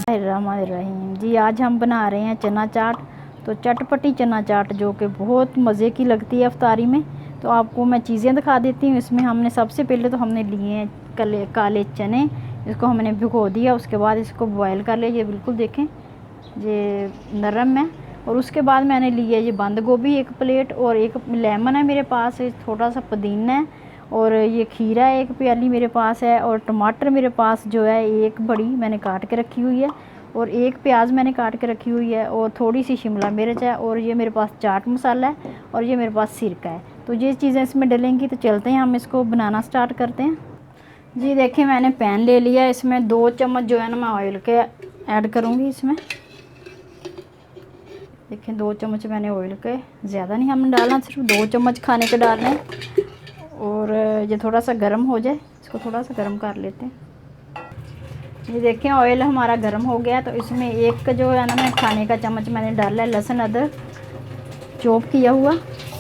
रहीम जी, आज हम बना रहे हैं चना चाट। तो चटपटी चना चाट जो कि बहुत मज़े की लगती है अफ्तारी में। तो आपको मैं चीज़ें दिखा देती हूँ। इसमें हमने सबसे पहले तो हमने लिए हैं काले चने। इसको हमने भिगो दिया, उसके बाद इसको बॉयल कर लिया। ये बिल्कुल देखें ये नरम है। और उसके बाद मैंने लिया ये बंद गोभी 1 प्लेट, और 1 लेमन है मेरे पास, थोड़ा सा पुदीना है, और ये खीरा 1 प्याली मेरे पास है, और टमाटर मेरे पास जो है 1 बड़ी मैंने काट के रखी हुई है, और 1 प्याज मैंने काट के रखी हुई है, और थोड़ी सी शिमला मिर्च है, और ये मेरे पास चाट मसाला है, और ये मेरे पास सिरका है। तो ये चीज़ें इसमें डलेंगी। तो चलते हैं हम इसको बनाना स्टार्ट करते हैं। जी देखिए, मैंने पैन ले लिया, इसमें 2 चम्मच जो है ना मैं ऑयल के ऐड करूँगी इसमें। देखिए 2 चम्मच मैंने ऑयल के, ज़्यादा नहीं हमने डालना, सिर्फ 2 चम्मच खाने के डालने। और ये थोड़ा सा गर्म हो जाए, इसको थोड़ा सा गर्म कर लेते हैं। ये देखें ऑयल हमारा गर्म हो गया। तो इसमें 1 जो है ना मैं खाने का चम्मच मैंने डाला है लहसुन अदरक चॉप किया हुआ।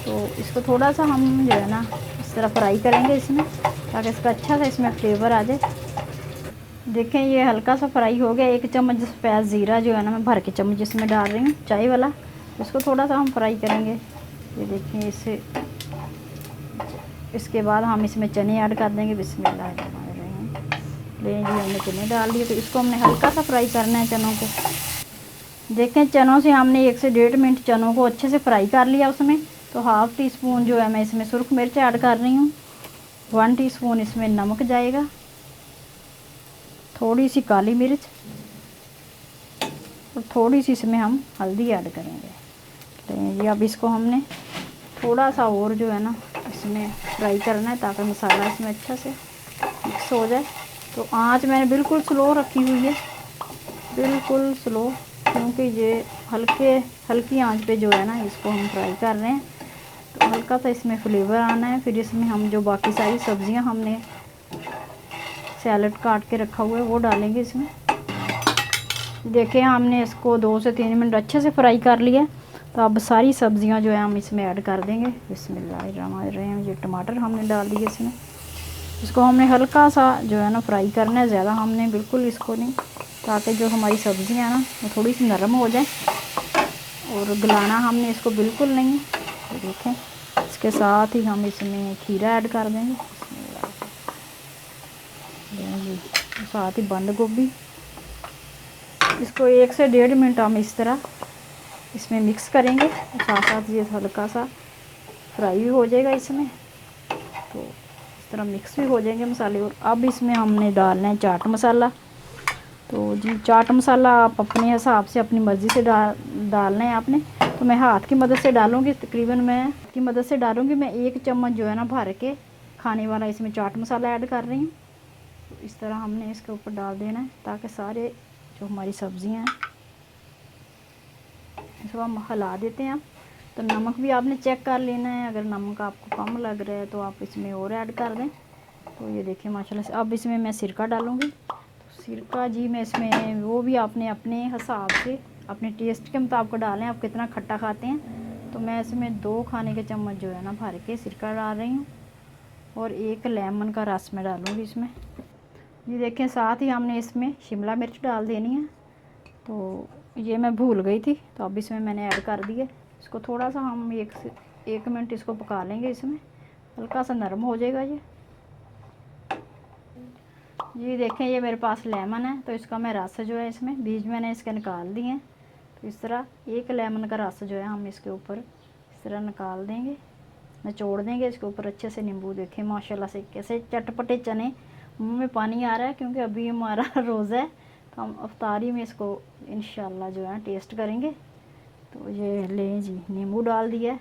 तो इसको थोड़ा सा हम जो है ना इस तरह फ्राई करेंगे इसमें, ताकि इसका अच्छा सा इसमें फ्लेवर आ जाए। देखें ये हल्का सा फ्राई हो गया। 1 चम्मच सफ़ेद ज़ीरा जो है ना मैं भर के चम्मच इसमें डाल रही हूँ, चाय वाला। इसको थोड़ा सा हम फ्राई करेंगे। ये देखें इससे, इसके बाद हम इसमें चने ऐड कर देंगे। बिस्मिल्लाहिर्रहमानिर्रहीम। ले जी हमने चने डाल दिए। तो इसको हमने हल्का सा फ्राई करना है चनों को। देखें चनों से हमने 1 से 1.5 मिनट चनों को अच्छे से फ्राई कर लिया उसमें। तो ½ टीस्पून जो है मैं इसमें सुरख मिर्च ऐड कर रही हूँ, 1 टीस्पून इसमें नमक जाएगा, थोड़ी सी काली मिर्च, और थोड़ी सी इसमें हम हल्दी ऐड करेंगे। तो ये अब इसको हमने थोड़ा सा और जो है ना इसमें फ्राई करना है, ताकि मसाला इसमें अच्छा से मिक्स हो जाए। तो आंच मैंने बिल्कुल स्लो रखी हुई है, बिल्कुल स्लो, क्योंकि ये हल्की आंच पे जो है ना इसको हम फ्राई कर रहे हैं। तो हल्का सा इसमें फ्लेवर आना है। फिर इसमें हम जो बाकी सारी सब्जियां हमने सैलड काट के रखा हुआ है वो डालेंगे इसमें। देखिए हमने इसको 2 से 3 मिनट अच्छे से फ्राई कर लिया। तो अब सारी सब्जियां जो है हम इसमें ऐड कर देंगे। बिस्मिल्लाहिर्रहमानिर्रहीम। ये टमाटर हमने डाल दिए इसमें। इसको हमने हल्का सा जो है ना फ्राई करना है, ज़्यादा हमने बिल्कुल इसको नहीं, ताकि जो हमारी सब्जियां हैं ना वो थोड़ी सी नरम हो जाए। और गलाना हमने इसको बिल्कुल नहीं है। तो देखें इसके साथ ही हम इसमें खीरा ऐड कर देंगे, साथ ही बंद गोभी। इसको 1 से 1.5 मिनट हम इस तरह इसमें मिक्स करेंगे। साथ साथ ये हल्का सा फ्राई भी हो जाएगा इसमें। तो इस तरह मिक्स भी हो जाएंगे मसाले। और अब इसमें हमने डालना है चाट मसाला। तो जी चाट मसाला आप अपने हिसाब से अपनी मर्ज़ी से डालना है आपने। तो मैं हाथ की मदद से डालूँगी, तकरीबन मैं हाथ की मदद से डालूँगी। मैं 1 चम्मच जो है ना भर के खाने वाला इसमें चाट मसाला ऐड कर रही हूँ। तो इस तरह हमने इसके ऊपर डाल देना है, ताकि सारे जो हमारी सब्जियां हैं इसको हम हिला देते हैं। तो नमक भी आपने चेक कर लेना है, अगर नमक आपको कम लग रहा है तो आप इसमें और ऐड कर दें। तो ये देखिए माशाल्लाह से। अब इसमें मैं सिरका डालूँगी। तो सिरका जी मैं इसमें वो भी आपने अपने हिसाब से अपने टेस्ट के मुताबिक डालें, आप कितना खट्टा खाते हैं। तो मैं इसमें 2 खाने के चम्मच जो है ना भर के सिरका डाल रही हूँ, और 1 लेमन का रस मैं डालूँगी इसमें। ये देखें साथ ही हमने इसमें शिमला मिर्च डाल देनी है। तो ये मैं भूल गई थी, तो अब इसमें मैंने ऐड कर दिया। इसको थोड़ा सा हम 1 से 1 मिनट इसको पका लेंगे इसमें, हल्का सा नरम हो जाएगा ये देखें ये मेरे पास लेमन है। तो इसका मैं रस जो है इसमें बीज मैंने इसके निकाल दिए हैं। तो इस तरह 1 लेमन का रस जो है हम इसके ऊपर इस तरह निकाल देंगे, निचोड़ देंगे इसके ऊपर अच्छे से। नींबू देखें माशाल्लाह से कैसे चटपटे चने, मुंह में पानी आ रहा है, क्योंकि अभी हमारा रोज़ा है। तो हम अफ्तारी में इसको इंशाल्लाह जो है टेस्ट करेंगे। तो ये लें जी, नींबू डाल दिया है।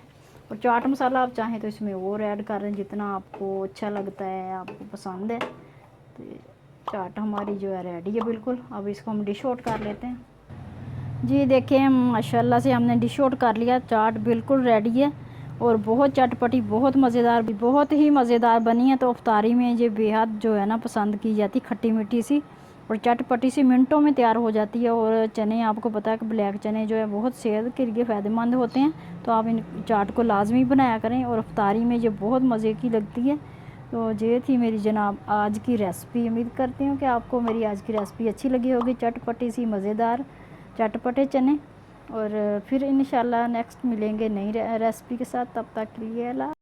और चाट मसाला आप चाहें तो इसमें और ऐड करें, जितना आपको अच्छा लगता है, आपको पसंद है। तो चाट हमारी जो है रेडी है बिल्कुल। अब इसको हम डिश आउट कर लेते हैं। जी देखिए माशाल्लाह से हमने डिश आउट कर लिया। चाट बिल्कुल रेडी है, और बहुत चटपटी, बहुत मज़ेदार, बहुत ही मज़ेदार बनी है। तो अफ्तारी में ये बेहद जो है ना पसंद की जाती, खट्टी मीठी सी और चटपटी सी, मिनटों में तैयार हो जाती है। और चने आपको पता है कि ब्लैक चने जो है बहुत सेहत के लिए फ़ायदेमंद होते हैं। तो आप इन चाट को लाजमी बनाया करें, और अफ्तारी में ये बहुत मज़े की लगती है। तो ये थी मेरी जनाब आज की रेसिपी। उम्मीद करती हूँ कि आपको मेरी आज की रेसिपी अच्छी लगी होगी। चटपटी सी मज़ेदार चटपटे चने। और फिर इंशाल्लाह नेक्स्ट मिलेंगे नई रेसिपी के साथ। तब तक के लिए अल्लाह।